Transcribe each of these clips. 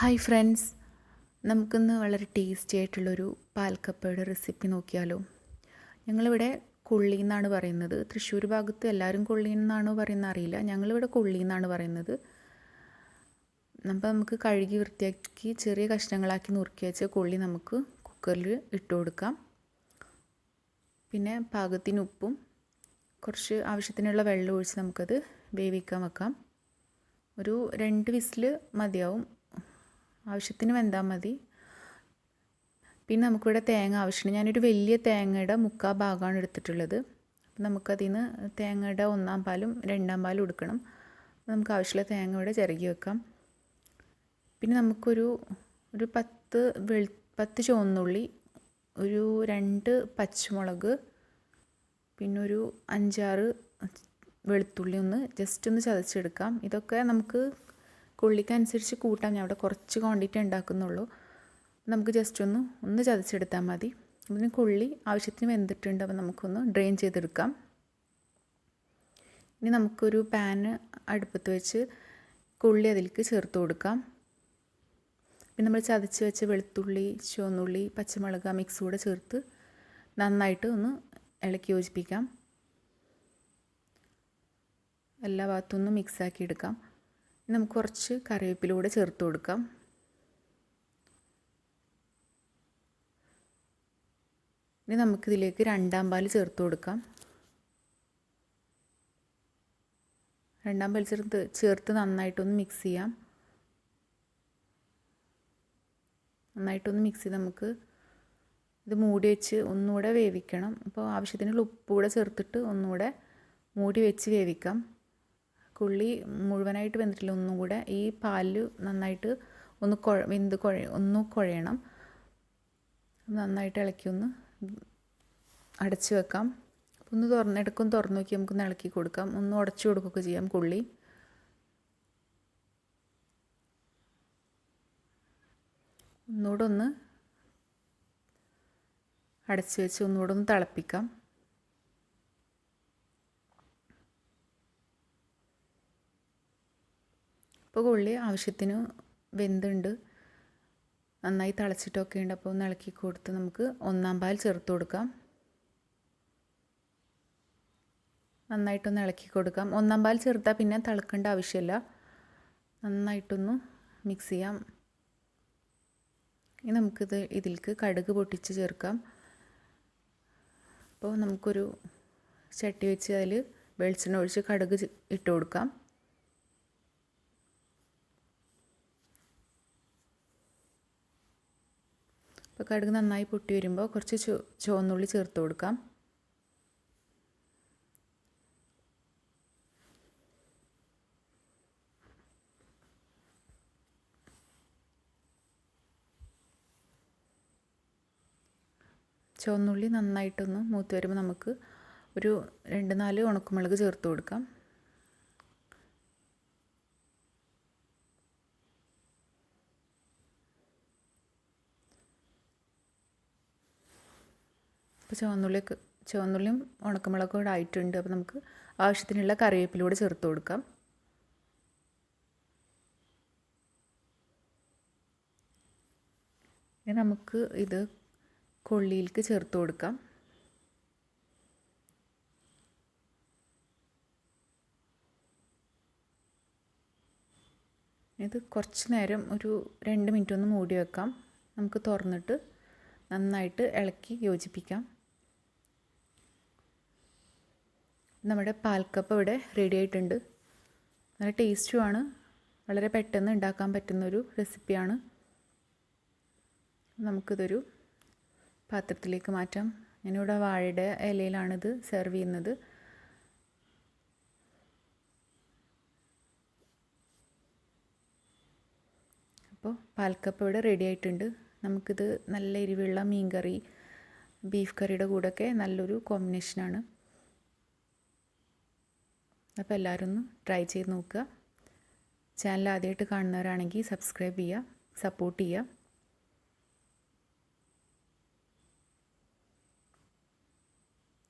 Hi friends, നമുക്കിന്ന് വളരെ tasty ആയിട്ടുള്ളൊരു പാൽക്കപ്പയുടെ റെസിപ്പി നോക്കിയാലോ. ഞങ്ങളിവിടെ കൊള്ളി എന്നാണ് പറയുന്നത്. തൃശ്ശൂർ ഭാഗത്ത് എല്ലാവരും കൊള്ളി എന്നാണോ പറയുന്നത് അറിയില്ല. ഞങ്ങളിവിടെ കൊള്ളി എന്നാണ് പറയുന്നത്. അപ്പോൾ നമുക്ക് കഴുകി വൃത്തിയാക്കി ചെറിയ കഷ്ണങ്ങളാക്കി നുറുക്കി വെച്ച കൊള്ളി നമുക്ക് കുക്കറിൽ ഇട്ട് കൊടുക്കാം. പിന്നെ പാകത്തിന് ഉപ്പും കുറച്ച് ആവശ്യത്തിനുള്ള വെള്ളം ഒഴിച്ച് നമുക്കത് വേവിക്കാൻ വെക്കാം. ഒരു 2 വിസിൽ മതിയാവും. ആവശ്യത്തിന് വെന്താൽ മതി. പിന്നെ നമുക്കിവിടെ തേങ്ങ ആവശ്യമുണ്ട്. ഞാനൊരു വലിയ തേങ്ങയുടെ 3/4 ഭാഗമാണ് എടുത്തിട്ടുള്ളത്. അപ്പം നമുക്കതിൽ നിന്ന് തേങ്ങയുടെ 1/4 പാലും 2/2 പാലും എടുക്കണം. നമുക്ക് ആവശ്യമുള്ള തേങ്ങ ഇവിടെ ചിരകി വെക്കാം. പിന്നെ നമുക്കൊരു 10 ചുവന്നുള്ളി, ഒരു 2 പച്ചമുളക്, പിന്നെ ഒരു 5-6 വെളുത്തുള്ളി ജസ്റ്റ് ഒന്ന് ചതച്ചെടുക്കാം. ഇതൊക്കെ നമുക്ക് കൊള്ളിക്കനുസരിച്ച് കൂട്ടാം. ഞാൻ അവിടെ കുറച്ച് ക്വാണ്ടിറ്റി ഉണ്ടാക്കുന്നുള്ളൂ. നമുക്ക് ജസ്റ്റ് ഒന്ന് ചതച്ചെടുത്താൽ മതി. ഇതിന് കൊള്ളി ആവശ്യത്തിന് വെന്തിട്ടുണ്ട്. അപ്പോൾ നമുക്കൊന്ന് ഡ്രെയിൻ ചെയ്തെടുക്കാം. ഇനി നമുക്കൊരു പാന് അടുപ്പത്ത് വെച്ച് കൊള്ളി അതിലേക്ക് ചേർത്ത് കൊടുക്കാം. പിന്നെ നമ്മൾ ചതച്ച് വെച്ച വെളുത്തുള്ളി, ചുവന്നുള്ളി, പച്ചമുളക് മിക്സ് കൂടെ ചേർത്ത് നന്നായിട്ട് ഒന്ന് ഇളക്കി യോജിപ്പിക്കാം. എല്ലാ ഭാഗത്തും ഒന്ന് മിക്സാക്കി എടുക്കാം. നമുക്ക് കുറച്ച് കറിവേപ്പിലൂടെ ചേർത്ത് കൊടുക്കാം. ഇനി നമുക്കിതിലേക്ക് 2/2 പാൽ ചേർത്ത് കൊടുക്കാം. 2/2 പാൽ ചേർത്ത് നന്നായിട്ടൊന്ന് മിക്സ് ചെയ്യാം. നന്നായിട്ടൊന്ന് മിക്സ് ചെയ്ത് നമുക്ക് ഇത് മൂടി വെച്ച് ഒന്നുകൂടെ വേവിക്കണം. അപ്പോൾ ആവശ്യത്തിനുള്ള ഉപ്പ് കൂടെ ചേർത്തിട്ട് ഒന്നുകൂടെ മൂടി വെച്ച് വേവിക്കാം. കൊള്ളി മുഴുവനായിട്ട് വെന്തിട്ടില്ല. ഒന്നും കൂടെ ഈ പാലിൽ നന്നായിട്ട് ഒന്ന് കുഴയണം. നന്നായിട്ട് ഇളക്കി ഒന്ന് അടച്ച് വെക്കാം. ഒന്ന് തുറന്ന് നോക്കി നമുക്കൊന്ന് ഇളക്കി കൊടുക്കാം. ഒന്ന് ഉടച്ചു കൊടുക്കുകയൊക്കെ ചെയ്യാം. കൊള്ളി ഒന്നുകൂടെ ഒന്ന് അടച്ച് വെച്ച് ഒന്നുകൂടെ ഒന്ന് തിളപ്പിക്കാം. ഇപ്പോൾ കൊള്ളി ആവശ്യത്തിന് വെന്തുണ്ട്, നന്നായി തിളച്ചിട്ടൊക്കെ ഉണ്ട്. അപ്പോൾ ഒന്ന് ഇളക്കി കൊടുത്ത് നമുക്ക് 1/4 പാൽ ചേർത്ത് കൊടുക്കാം. നന്നായിട്ടൊന്ന് ഇളക്കി കൊടുക്കാം. 1/4 പാൽ ചേർത്താൽ പിന്നെ തിളക്കേണ്ട ആവശ്യമില്ല. നന്നായിട്ടൊന്ന് മിക്സ് ചെയ്യാം. ഇനി നമുക്കിത് ഇതിലേക്ക് കടുക് പൊട്ടിച്ച് ചേർക്കാം. അപ്പോൾ നമുക്കൊരു ചട്ടി വെച്ച് അതിൽ വെളിച്ചെണ്ണ ഒഴിച്ച് കടുക് ഇട്ട് കൊടുക്കാം. അപ്പോൾ കടുക് നന്നായി പൊട്ടി വരുമ്പോൾ കുറച്ച് ചുവന്നുള്ളി ചേർത്ത് കൊടുക്കാം. ചുവന്നുള്ളി നന്നായിട്ടൊന്ന് മൂത്ത് വരുമ്പോൾ നമുക്ക് ഒരു 2-4 ഉണക്കമുളക് ചേർത്ത് കൊടുക്കാം. അപ്പോൾ ചുവന്നുള്ളിയും ഉണക്കമുളകും കൂടെ ആയിട്ടുണ്ട്. അപ്പോൾ നമുക്ക് ആവശ്യത്തിനുള്ള കറിവേപ്പിലൂടെ ചേർത്ത് കൊടുക്കാം. ഇനി നമുക്ക് ഇത് കൊള്ളിയിലേക്ക് ചേർത്ത് കൊടുക്കാം. ഇത് കുറച്ച് നേരം ഒരു 2 മിനിറ്റ് ഒന്ന് മൂടി വെക്കാം. നമുക്ക് തുറന്നിട്ട് നന്നായിട്ട് ഇളക്കി യോജിപ്പിക്കാം. നമ്മുടെ പാൽക്കപ്പ ഇവിടെ റെഡി ആയിട്ടുണ്ട്. നല്ല ടേസ്റ്റുമാണ്. വളരെ പെട്ടെന്ന് ഉണ്ടാക്കാൻ പറ്റുന്നൊരു റെസിപ്പിയാണ്. നമുക്കിതൊരു പാത്രത്തിലേക്ക് മാറ്റാം. ഞാനിവിടെ വാഴയുടെ ഇലയിലാണിത് സെർവ് ചെയ്യുന്നത്. അപ്പോൾ പാൽക്കപ്പ ഇവിടെ റെഡി ആയിട്ടുണ്ട്. നമുക്കിത് നല്ല എരിവുള്ള മീൻകറി, ബീഫ് കറിയുടെ കൂടെയൊക്കെ നല്ലൊരു കോമ്പിനേഷനാണ്. അപ്പോൾ എല്ലാവരും ഒന്ന് ട്രൈ ചെയ്ത് നോക്കുക. ചാനൽ ആദ്യമായിട്ട് കാണുന്നവരാണെങ്കിൽ സബ്സ്ക്രൈബ് ചെയ്യുക, സപ്പോർട്ട് ചെയ്യുക.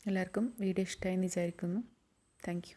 എല്ലാവർക്കും വീഡിയോ ഇഷ്ടമായി എന്ന് വിചാരിക്കുന്നു. Thank you.